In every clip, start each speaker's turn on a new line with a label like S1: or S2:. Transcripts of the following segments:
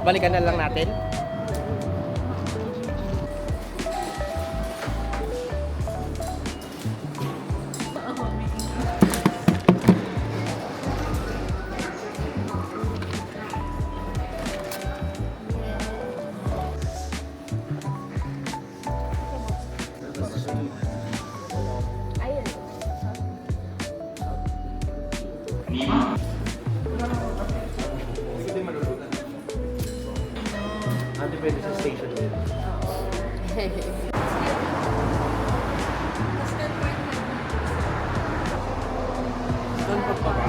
S1: balikan na lang natin. Depende sa station din. Saan pa ba?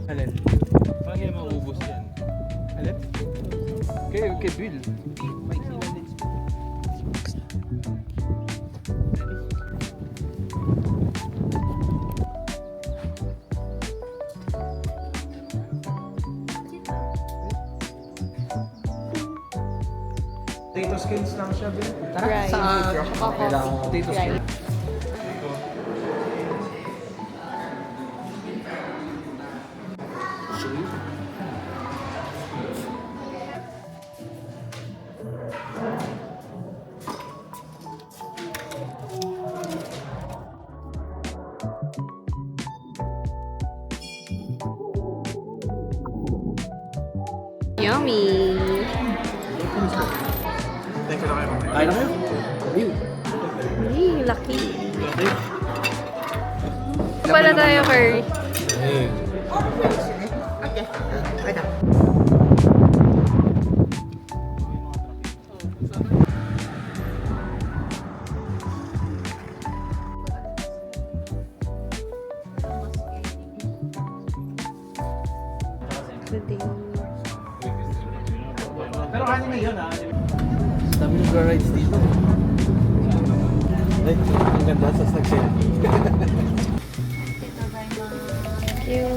S1: Alin? Paano yung maubos yan? Alin? Kay Bill. Potato skins lang siya, Bill.
S2: Tara, sa
S1: potato skins.
S2: Yummy!
S1: Thank you na kayo. Ay na kayo?
S2: Ay, lucky. Pala tayo, Curry.
S3: Okay. Wait up.
S1: Pero kanin na yun ha. Dami ng rides dito. Ay, ang ganda sa section.
S2: Thank you.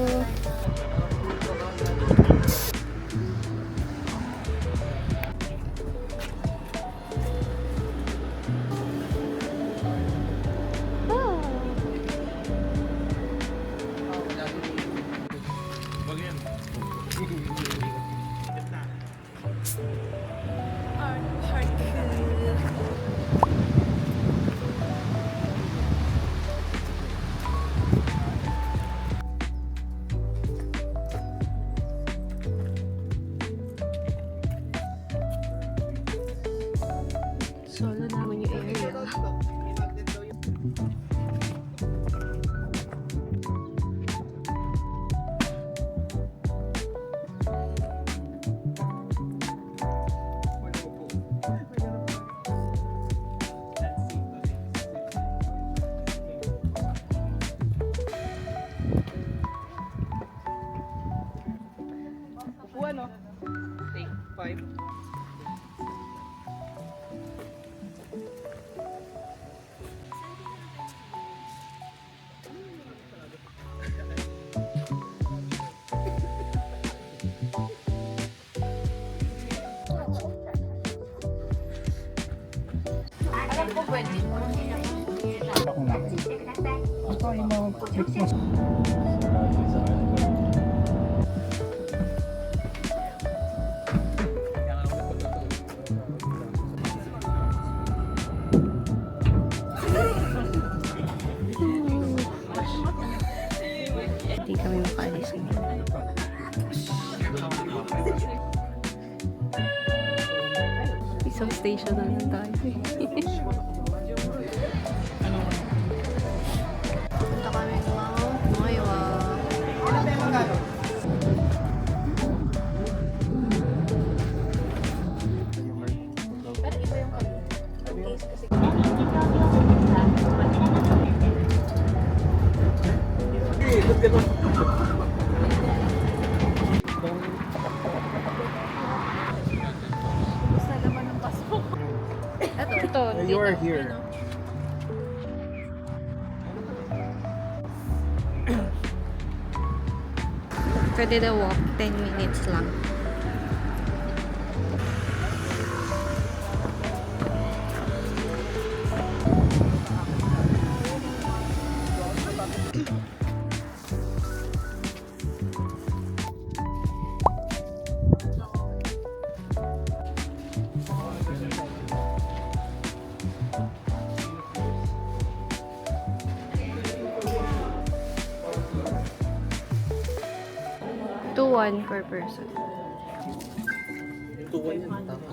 S2: Hindi kami makaalis ngayon. Isang station na lang tayo. Punta kami ng Moiwa. Pero iba yung taste kasi. Gusto naman ng pasok. Ito.
S1: You are here.
S2: Pwede na walk, 10 minutes lang. $2.1 per person.
S1: 2-1 yan, tama.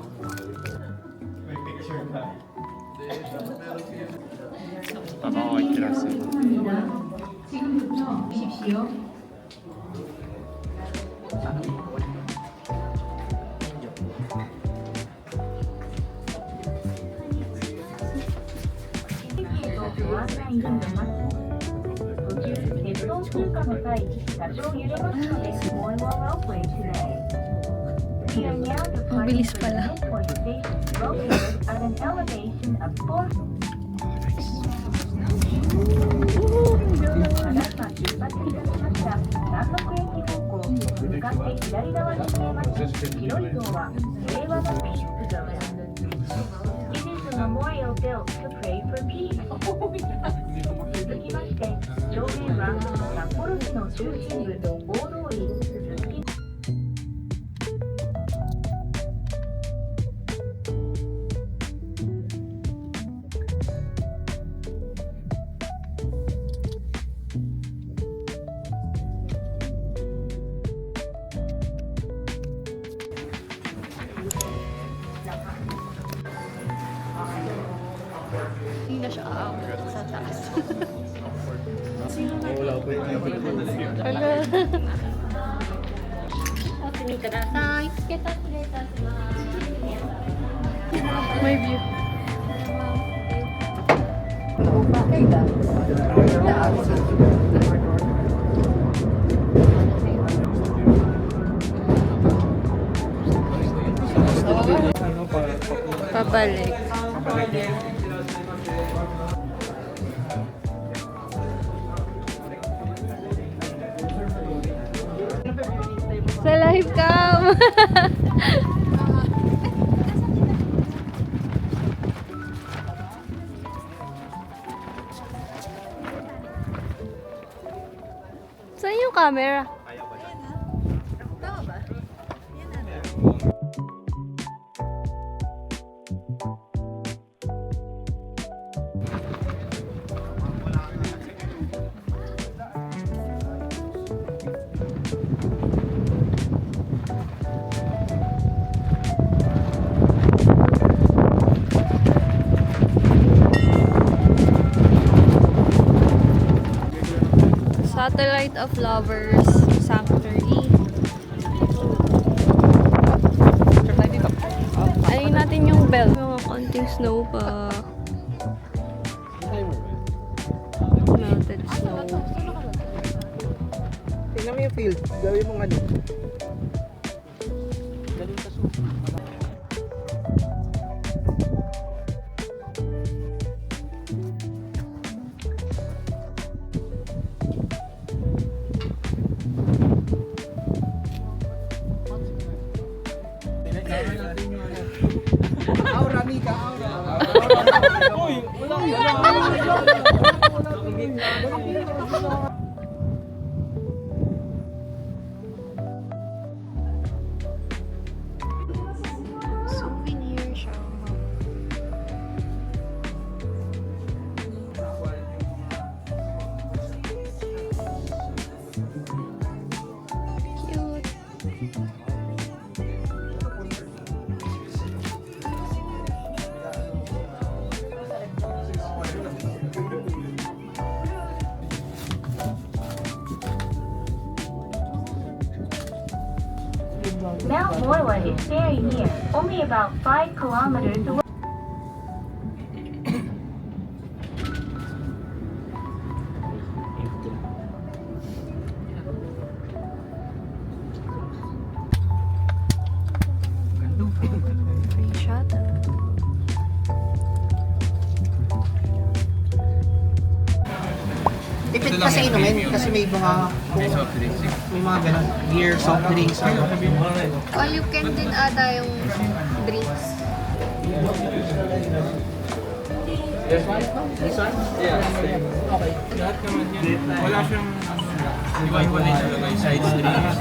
S2: Mabilis pala.
S4: Memorial built to pray for peace. 続きまして、上限は札幌市の中心部、大通り、Susukino。
S2: Hindi na siya aabot sa taas.
S1: Wala pa yung
S2: Hello. May view. Pabalik. Sa live cam. Saan yung camera? Satellite of Lovers Sanctuary. Ayun natin yung bell. Mga konting snow pa. Melted snow.
S1: tingnan mo yung field. Gawin mong ano. Ganun ka so. Aura, Mika, aura. Uy,
S4: Mount Moiwa is very near, only about 5 kilometers away.
S2: Free shot.
S3: Tipid kasi inumin, kasi may mga may mga ganun, beer, soft drinks, ano.
S2: All you can din ata yung drinks.
S3: This one?
S1: Yeah. Okay. Lahat naman yan. Wala siyang iba-iba talaga yung side streams.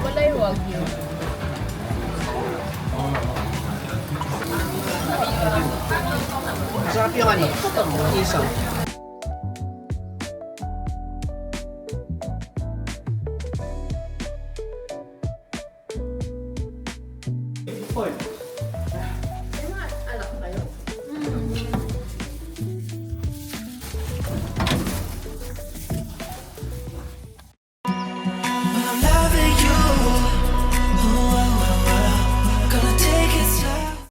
S2: Wala yung wagyu.
S3: Masarap yung ano, isaw.